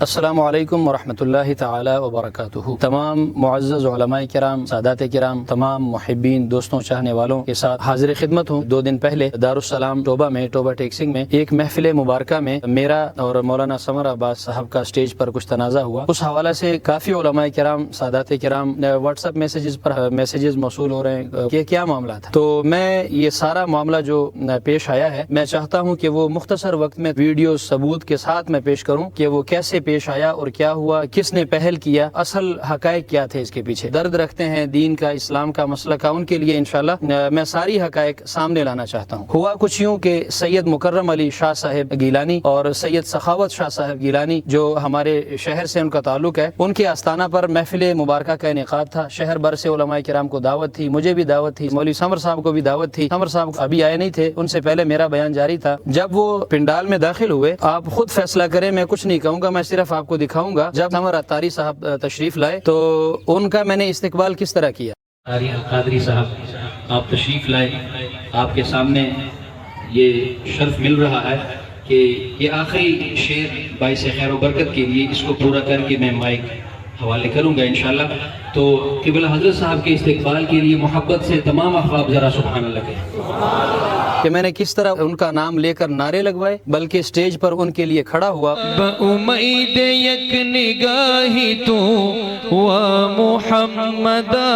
السلام علیکم ورحمۃ اللہ تعالی وبرکاتہ۔ تمام معزز علماء کرام، سادات کرام، تمام محبین، دوستوں، چاہنے والوں کے ساتھ حاضر خدمت ہوں۔ 2 دن پہلے دارالسلام ٹوبہ میں، ٹوبہ ٹیکسنگ میں ایک محفل مبارکہ میں میرا اور مولانا سمر عباس صاحب کا سٹیج پر کچھ تنازع ہوا۔ اس حوالہ سے کافی علماء کرام، سادات کرام واٹس ایپ میسیجز پر میسیجز موصول ہو رہے ہیں کہ کیا معاملہ تھا۔ تو میں یہ سارا معاملہ جو پیش آیا ہے، میں چاہتا ہوں کہ وہ مختصر وقت میں ویڈیو ثبوت کے ساتھ میں پیش کروں کہ وہ کیسے پیش آیا اور کیا ہوا، کس نے پہل کیا، اصل حقائق کیا تھے اس کے پیچھے۔ درد رکھتے ہیں دین کا، اسلام کا مسئلہ کا، ان کے لیے انشاءاللہ میں ساری حقائق سامنے لانا چاہتا ہوں۔ ہوا کچھ یوں کہ سید مکرم علی شاہ صاحب گیلانی اور سید سخاوت شاہ صاحب گیلانی، جو ہمارے شہر سے ان کا تعلق ہے، ان کے آستانہ پر محفل مبارکہ کا انعقاد تھا۔ شہر بھر سے علماء کرام کو دعوت تھی، مجھے بھی دعوت تھی، مولوی سمر صاحب کو بھی دعوت تھی۔ سمر صاحب ابھی آئے نہیں تھے، ان سے پہلے میرا بیان جاری تھا۔ جب وہ پنڈال میں داخل ہوئے، آپ خود فیصلہ کریں، میں کچھ نہیں کہوں گا، میں صرف آپ کو دکھاؤں گا۔ جب سمر اتاری صاحب تشریف لائے تو ان کا میں نے استقبال کس طرح کیا۔ اتاری القادری صاحب آپ تشریف لائے، آپ کے سامنے یہ شرف مل رہا ہے کہ یہ آخری شعر باعث خیر و برکت کے لیے اس کو پورا کر کے میں مائک حوالے کروں گا انشاءاللہ۔ تو قبلہ حضرت صاحب کے استقبال کے لیے محبت سے تمام احباب ذرا سبحان اللہ کہیں کہ میں نے کس طرح ان کا نام لے کر نعرے لگوائے، بلکہ سٹیج پر ان کے لیے کھڑا ہوا۔ بامید یک نگاہی تو ہوا محمدا،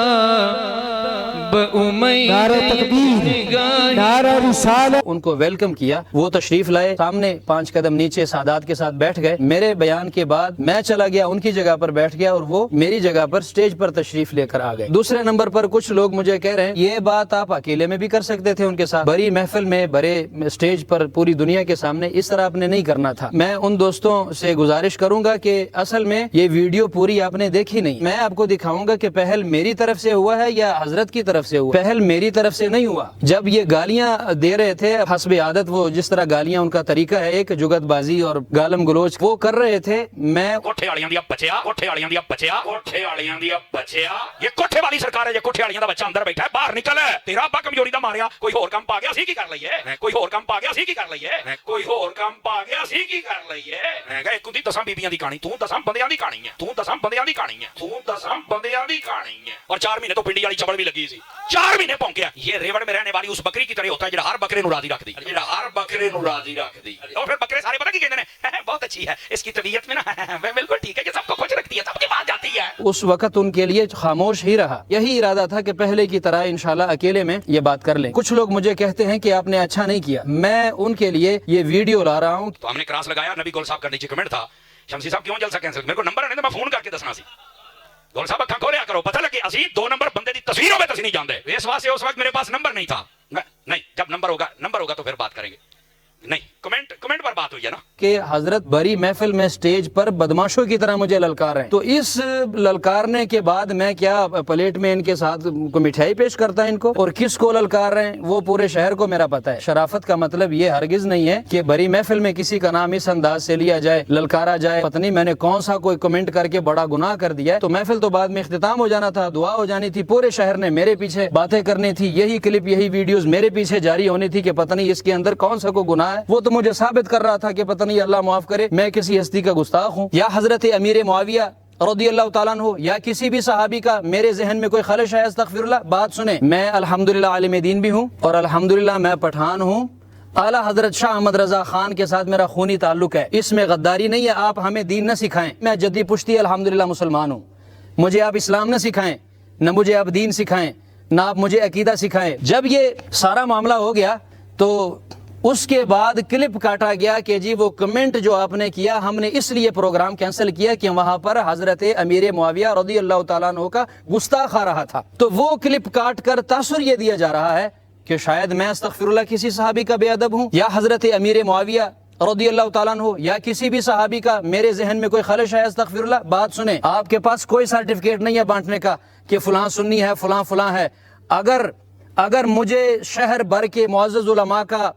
نعرہ تکبیر، نعرہ رسالہ، ان کو ویلکم کیا۔ وہ تشریف لائے، سامنے 5 قدم نیچے سادات کے ساتھ بیٹھ گئے۔ میرے بیان کے بعد میں چلا گیا، ان کی جگہ پر بیٹھ گیا اور وہ میری جگہ پر سٹیج پر تشریف لے کر آ گئے۔ دوسرے نمبر پر کچھ لوگ مجھے کہہ رہے ہیں یہ بات آپ اکیلے میں بھی کر سکتے تھے، ان کے ساتھ بڑی محفل میں، بڑے سٹیج پر، پوری دنیا کے سامنے اس طرح آپ نے نہیں کرنا تھا۔ میں ان دوستوں سے گزارش کروں گا کہ اصل میں یہ ویڈیو پوری آپ نے دیکھی نہیں۔ میں آپ کو دکھاؤں گا کہ پہل میری طرف سے ہوا ہے یا حضرت کی طرف سے ہوا۔ پہل میری طرف سے نہیں ہوا۔ جب یہ گالیاں دے رہے تھے حسب عادت، وہ جس طرح گالیاں ان کا طریقہ ہے، ایک جگت بازی اور گالم گلوچ وہ کر رہے تھے، میں کوٹھے والیاں دیا بچیا، کوٹھے والیاں دیا بچیا، کوٹھے والیاں دیا بچیا، یہ کوٹھے والی سرکار ہے، یہ کوٹھے والیاں دا بچہ اندر بیٹھا ہے، باہر نکل، تیرا ابا کمزوری دا ماریا، کوئی اور کم پا گیا سی کی کر لئیے، کوئی اور کم پا گیا سی کی کر لئیے، کوئی اور کم پا گیا سی کی کر لئیے۔ میں کہا ایک ہندی 10 بیبیاں دی کہانی، تو 10 بندیاں دی کہانی ہے، تو 10 بندیاں دی کہانی ہے، تو 10 بندیاں دی کہانی ہے۔ اور 4 مہینے تو پنڈی والی چبڑ بھی لگی سی، 4 مہینے پونکیا۔ یہ ریوڑ میں رہنے والی اس بکری کی طرح ہوتا ہے جڑا ہر بکرے نو راضی رکھ دی، جڑا ہر بکرے نو راضی رکھ دی۔ اور پھر بکرے سارے پتہ کی کہتے ہیں بہت اچھی ہے اس کی طبیعت میں نا، بالکل ٹھیک ہے، یہ سب کو خوش رکھتی ہے، سب کے پاس جاتی ہے۔ اس وقت ان کے لیے خاموش ہی رہا۔ یہی ارادہ تھا کہ پہلے کی طرح انشاءاللہ اکیلے میں یہ بات کر لیں۔ کچھ لوگ مجھے کہتے ہیں کہ آپ نے اچھا نہیں کیا، میں ان کے لیے یہ ویڈیو لا رہا ہوں۔ تو ہم نے کراس لگایا، نبی گول صاحب کا نیچے کمنٹ تھا، شمسی صاحب کیوں جلسہ کینسل؟ میرے کو نمبر آنے تو میں فون کر کے دسنا سی، گول صاحب اکھاں کھولیا کرو، پتہ لگے اسی 2 نمبر بندے دی تصویروں میں تسی نہیں جاندے۔ اس واسطے اس وقت میرے پاس نمبر نہیں تھا، نہیں جب نمبر ہوگا تو پھر بات کریں گے۔ نہیں کمنٹ پر بات ہوئی ہے نا کہ حضرت بری محفل میں سٹیج پر بدماشوں کی طرح مجھے للکار رہے ہیں، تو اس للکارنے کے بعد میں کیا پلیٹ میں ان کے ساتھ کوئی مٹھائی پیش کرتا ہے ان کو، اور کس کو للکار رہے ہیں وہ پورے شہر کو میرا پتہ ہے۔ شرافت کا مطلب یہ ہرگز نہیں ہے کہ بری محفل میں کسی کا نام اس انداز سے لیا جائے، للکارا جائے، پتہ نہیں میں نے کون سا کوئی کمنٹ کر کے بڑا گناہ کر دیا ہے۔ تو محفل تو بعد میں اختتام ہو جانا تھا، دعا ہو جانی تھی، پورے شہر نے میرے پیچھے باتیں کرنی تھی، یہی کلپ، یہی ویڈیوز میرے پیچھے جاری ہونی تھی کہ پتہ نہیں اس کے اندر کون سا کوئی گناہ ہے۔ وہ تو مجھے ثابت کر رہا تھا کہ پتہ نہیں اللہ معاف کرے میں کسی ہستی کا گستاخ ہوں، یا حضرت امیر معاویہ رضی اللہ تعالیٰ عنہ یا کسی بھی صحابی کا میرے ذہن میں کوئی خلش ہے، استغفر اللہ۔ بات سنیں، میں الحمدللہ عالم دین بھی ہوں اور الحمدللہ میں پٹھان ہوں، اعلیٰ حضرت شاہ احمد رضا خان کے ساتھ میرا خونی تعلق ہے، اس میں غداری نہیں ہے۔ آپ ہمیں دین نہ سکھائیں، میں جدی پشتی الحمدللہ مسلمان ہوں، مجھے آپ اسلام نہ سکھائیں، نہ مجھے آپ دین سکھائیں، نہ آپ مجھے عقیدہ سکھائیں۔ جب یہ سارا معاملہ ہو گیا تو اس کے بعد کلپ کاٹا گیا کہ جی وہ کمنٹ جو آپ نے کیا، ہم نے اس لیے پروگرام کینسل کیا کہ وہاں پر حضرت امیر معاویہ رضی اللہ تعالیٰ عنہ کا گستاخ آ رہا تھا۔ تو وہ کلپ کاٹ کر تاثر یہ دیا جا رہا ہے کہ شاید میں استغفر اللہ کسی صحابی کا بے ادب ہوں، یا حضرت امیر معاویہ رضی اللہ تعالیٰ عنہ یا کسی بھی صحابی کا میرے ذہن میں کوئی خلش ہے، استغفر اللہ۔ بات سنیں، آپ کے پاس کوئی سرٹیفکیٹ نہیں ہے بانٹنے کا کہ فلاں سنی ہے، فلاں ہے۔ اگر مجھے شہر بھر کے معزز علماء کا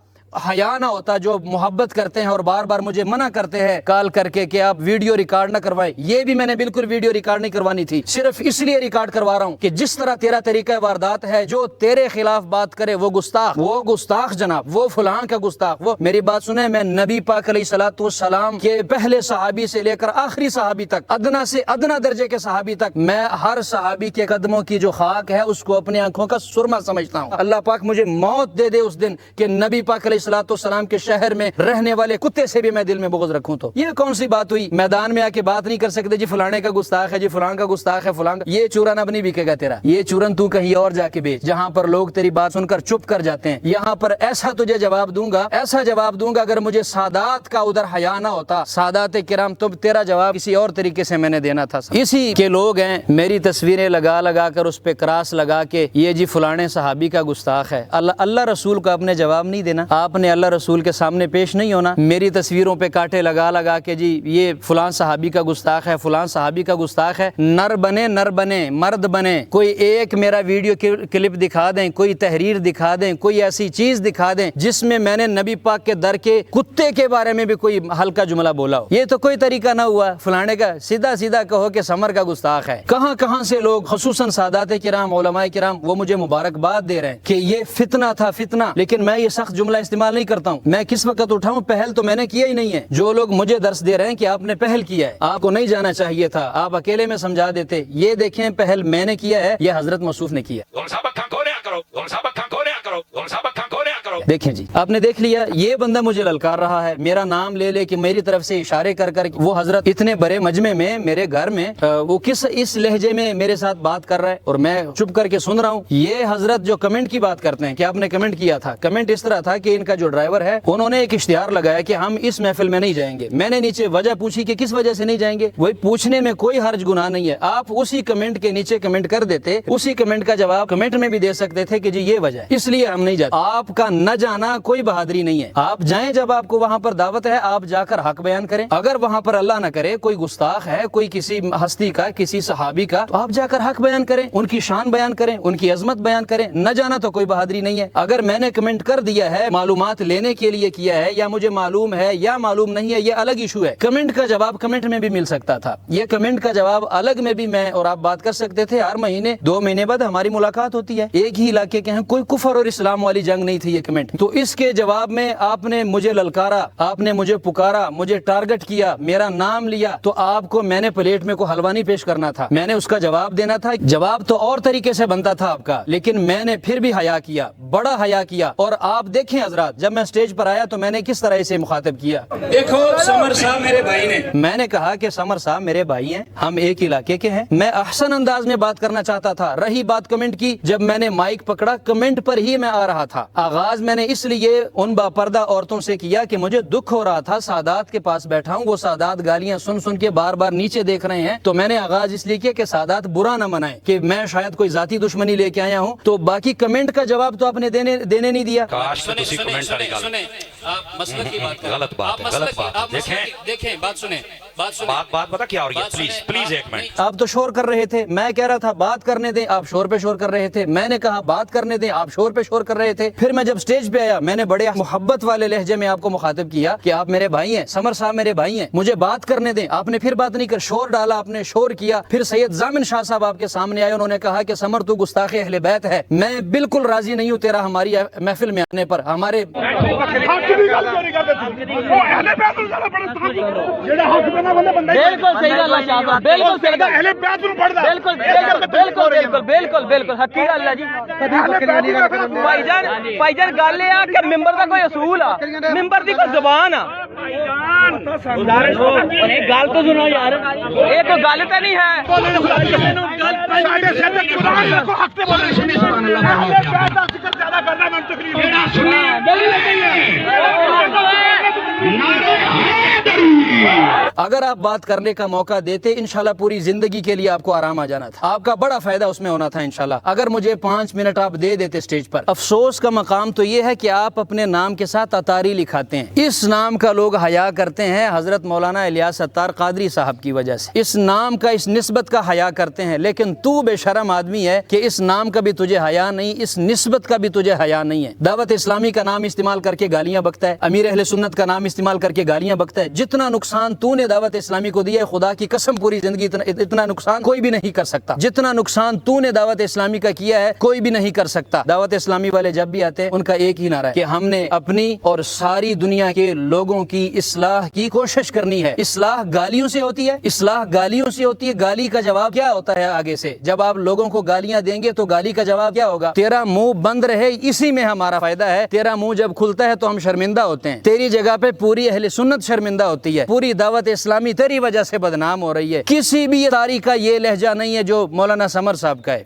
حیا نہ ہوتا جو محبت کرتے ہیں اور بار بار مجھے منع کرتے ہیں کال کر کے کہ آپ ویڈیو ریکارڈ نہ کروائیں. یہ بھی میں نے بالکل ویڈیو ریکارڈ نہیں کروانی تھی, صرف اس لیے ریکارڈ کروا رہا ہوں کہ جس طرح تیرا طریقہ واردات ہے, جو تیرے خلاف بات کرے وہ گستاخ جناب, وہ فلاں کا گستاخ. وہ میری بات سنیں, میں نبی پاک علیہ الصلوۃ والسلام کے پہلے صحابی سے لے کر آخری صحابی تک, ادنا سے ادنا درجے کے صحابی تک, میں ہر صحابی کے قدموں کی جو خاک ہے اس کو اپنی آنکھوں کا سرما سمجھتا ہوں. اللہ پاک مجھے موت دے دے اس دن کہ نبی پاک علیہ الصلوۃ والسلام کے شہر میں رہنے والے کتے سے بھی میں دل میں بغض رکھوں. تو یہ کون سی بات ہوئی؟ میدان میں آ کے بات نہیں کر سکتے جی فلانے کا گستاخ ہے, جی فلان کا گستاخ ہے, فلان کا. یہ چورن اب نہیں بکے گا تیرا, یہ چورن تو کہیں اور جا کے بیچ جہاں پر لوگ تیری بات سن کر چپ کر جاتے ہیں. یہاں پر ایسا تجھے جواب دوں گا, ایسا جواب دوں گا, اگر مجھے سادات کا ادھر حیا نہ ہوتا, سادات کرام, تو تیرا جواب کسی اور طریقے سے میں نے دینا تھا. اسی کے لوگ ہیں میری تصویریں لگا کر اس پہ کراس لگا کے یہ جی فلانے صحابی کا گستاخ ہے. اللہ رسول کو اپنے جواب نہیں دینا, آپ نے اللہ رسول کے سامنے پیش نہیں ہونا. میری تصویروں پہ کاٹے لگا کے جی یہ فلان صحابی کا گستاخ ہے, فلان صحابی کا گستاخ ہے. نر بنے, مرد بنے, کوئی ایک میرا ویڈیو کلپ دکھا دیں, کوئی تحریر دکھا دیں, کوئی ایسی چیز دکھا دیں جس میں میں نے نبی پاک کے در کے کتے کے بارے میں بھی کوئی ہلکا جملہ بولا ہو. یہ تو کوئی طریقہ نہ ہوا. فلانے کا سیدھا کہو کہ سمر کا گستاخ ہے. کہاں سے لوگ خصوصاً سادات کرام, علماء کرام, وہ مجھے مبارکباد دے رہے ہیں کہ یہ فتنہ تھا فتنہ. لیکن میں یہ سخت جملہ استعمال نہیں کرتا ہوں. میں کس وقت اٹھاؤں؟ پہل تو میں نے کیا ہی نہیں ہے. جو لوگ مجھے درس دے رہے ہیں کہ آپ نے پہل کیا ہے, آپ کو نہیں جانا چاہیے تھا, آپ اکیلے میں سمجھا دیتے. یہ دیکھیں پہل میں نے کیا ہے, یہ حضرت موصوف نے کیا. دیکھیں جی, آپ نے دیکھ لیا, یہ بندہ مجھے للکار رہا ہے, میرا نام لے کہ میری طرف سے اشارے کر وہ حضرت اتنے بڑے مجمع میں میرے گھر میں وہ کس اس لہجے میں میرے ساتھ بات کر رہا ہے اور میں چپ کر کے سن رہا ہوں. یہ حضرت جو کمنٹ کی بات کرتے ہیں کہ آپ نے کمنٹ کیا تھا, کمنٹ اس طرح تھا کہ ان کا جو ڈرائیور ہے انہوں نے ایک اشتہار لگایا کہ ہم اس محفل میں نہیں جائیں گے. میں نے نیچے وجہ پوچھی کہ کس وجہ سے نہیں جائیں گے. وہی پوچھنے میں کوئی حرج گناہ نہیں ہے, آپ اسی کمنٹ کے نیچے کمنٹ کر دیتے, اسی کمنٹ کا جواب کمنٹ میں بھی دے سکتے تھے کہ جی یہ وجہ ہے اس لیے ہم نہیں جاتے. آپ کا نہ جانا کوئی بہادری نہیں ہے. آپ جائیں, جب آپ کو وہاں پر دعوت ہے آپ جا کر حق بیان کریں. اگر وہاں پر اللہ نہ کرے کوئی گستاخ ہے, کوئی کسی ہستی کا, کسی صحابی کا, تو آپ جا کر حق بیان کریں, ان کی شان بیان کریں, ان کی عظمت بیان کریں. نہ جانا تو کوئی بہادری نہیں ہے. اگر میں نے کمنٹ کر دیا ہے معلومات لینے کے لیے کیا ہے, یا مجھے معلوم ہے یا معلوم نہیں ہے, یہ الگ ایشو ہے. کمنٹ کا جواب کمنٹ میں بھی مل سکتا تھا. یہ کمنٹ کا جواب الگ میں بھی میں اور آپ بات کر سکتے تھے. ہر مہینے 2 مہینے بعد ہماری ملاقات ہوتی ہے, ایک ہی علاقے کے ہیں, کوئی کفر اور اسلام والی جنگ نہیں تھی یہ کمنٹ. تو اس کے جواب میں آپ نے مجھے للکارا, آپ نے مجھے پکارا, مجھے ٹارگٹ کیا, میرا نام لیا, تو آپ کو میں نے پلیٹ میں کو حلوہ نہیں پیش کرنا تھا, میں نے اس کا جواب دینا تھا. جواب تو اور طریقے سے بنتا تھا آپ کا, لیکن میں نے پھر بھی حیا کیا, بڑا حیا کیا. اور آپ دیکھیں حضرات, جب میں اسٹیج پر آیا تو میں نے کس طرح اسے مخاطب کیا. دیکھو سمر صاحب میرے بھائی نے, میں نے کہا کہ سمر صاحب میرے بھائی ہیں, ہم ایک علاقے کے ہیں. میں احسن انداز میں بات کرنا چاہتا تھا. رہی بات کمنٹ کی, جب میں نے مائک پکڑا کمنٹ پر ہی میں آ رہا تھا. آغاز میں نے اس لیے ان باپردہ عورتوں سے کیا کہ مجھے دکھ ہو رہا تھا, سادات کے پاس بیٹھا ہوں, وہ سادات گالیاں سن کے بار بار نیچے دیکھ رہے ہیں. تو میں نے آغاز اس لیے کیا کہ سادات برا نہ منائیں کہ میں شاید کوئی ذاتی دشمنی لے کے آیا ہوں. تو باقی کمنٹ کا جواب تو آپ نے دینے نہیں دیا. بات پتہ کیا ہو رہی ہے, پلیز ایک منٹ. آپ تو شور کر رہے تھے, میں کہہ رہا تھا بات کرنے دیں, آپ شور پہ شور کر رہے تھے. میں نے کہا بات کرنے دیں, آپ شور پہ شور کر رہے تھے. پھر میں جب سٹیج پہ آیا, میں نے بڑے محبت والے لہجے میں آپ کو مخاطب کیا کہ آپ میرے بھائی ہیں, سمر صاحب میرے بھائی ہیں, مجھے بات کرنے دیں. آپ نے پھر بات نہیں کر, شور ڈالا, آپ نے شور کیا. پھر سید ضامن شاہ صاحب آپ کے سامنے آئے, انہوں نے کہا کہ سمر تو گستاخ اہل بیت ہے. میں بالکل راضی نہیں ہوں تیرا ہماری محفل میں آنے پر. ہمارے ਭਾਈ ਜਾਨ ਗੱਲ ਇਹ ਆ ਕਿ ਮੈਂਬਰ ਦਾ ਕੋਈ ਅਸੂਲ ਆ, ਮੈਂਬਰ ਦੀ ਕੋਈ ਜ਼ੁਬਾਨ ਆ. ਗੱਲ ਤਾਂ ਸੁਣੋ ਯਾਰ, ਇਹ ਕੋਈ ਗੱਲ ਤਾਂ ਨਹੀਂ ਹੈ. ਸਾਡੇ ਸਿਰ ਤੇ ਕੁਰਾਨ ਦੇਖੋ, ਹੱਕ ਤੇ ਬੋਲੋ. ਸੁਭਾਨ ਅੱਲਾਹ. ਜ਼ਿਆਦਾ ਜ਼ਿਕਰ ਜ਼ਿਆਦਾ ਕਰਨਾ ਮੈਨੂੰ ਤਕਲੀਫ ਹੈ. ਸੁਣੀ ਗੱਲ ਨਹੀਂ ਹੈ. ਨਾਰੇ ਹੈਦਰੀ اگر آپ بات کرنے کا موقع دیتے انشاءاللہ پوری زندگی کے لیے آپ کو آرام آ جانا تھا، آپ کا بڑا فائدہ اس میں ہونا تھا انشاءاللہ، اگر مجھے 5 منٹ آپ دے دیتے سٹیج پر۔ افسوس کا مقام تو یہ ہے کہ آپ اپنے نام کے ساتھ اتاری لکھاتے ہیں، اس نام کا لوگ حیا کرتے ہیں حضرت مولانا الیاس اتار قادری صاحب کی وجہ سے، اس نام کا اس نسبت کا حیا کرتے ہیں، لیکن تو بے شرم آدمی ہے کہ اس نام کا بھی تجھے حیا نہیں، اس نسبت کا بھی تجھے حیا نہیں ہے۔ دعوت اسلامی کا نام استعمال کر کے گالیاں بکتا ہے، امیر اہل سنت کا نام استعمال کر کے گالیاں بکتا ہے۔ جتنا نقصان تو نے دعوت اسلامی کو دیا ہے خدا کی قسم پوری زندگی اتنا نقصان کوئی بھی نہیں کر سکتا، جتنا نقصان تو نے دعوت اسلامی کا کیا ہے کوئی بھی نہیں کر سکتا۔ دعوت اسلامی والے جب بھی آتے ہیں ان کا ایک ہی نعرہ ہے کہ ہم نے اپنی اور ساری دنیا کے لوگوں کی اصلاح کی کوشش کرنی ہے۔ اصلاح گالیوں سے ہوتی ہے، اصلاح گالیوں سے ہوتی ہے۔ گالی کا جواب کیا ہوتا ہے آگے سے؟ جب آپ لوگوں کو گالیاں دیں گے تو گالی کا جواب کیا ہوگا؟ تیرا منہ بند رہے، اسی میں ہمارا فائدہ ہے۔ تیرا منہ جب کھلتا ہے تو ہم شرمندہ ہوتے ہیں، تیری جگہ پہ پوری اہل سنت شرمندہ ہوتی ہے، پوری دعوت اسلامی تیری وجہ سے بدنام ہو رہی ہے۔ کسی بھی تاریخ کا یہ لہجہ نہیں ہے جو مولانا سمر صاحب کا ہے۔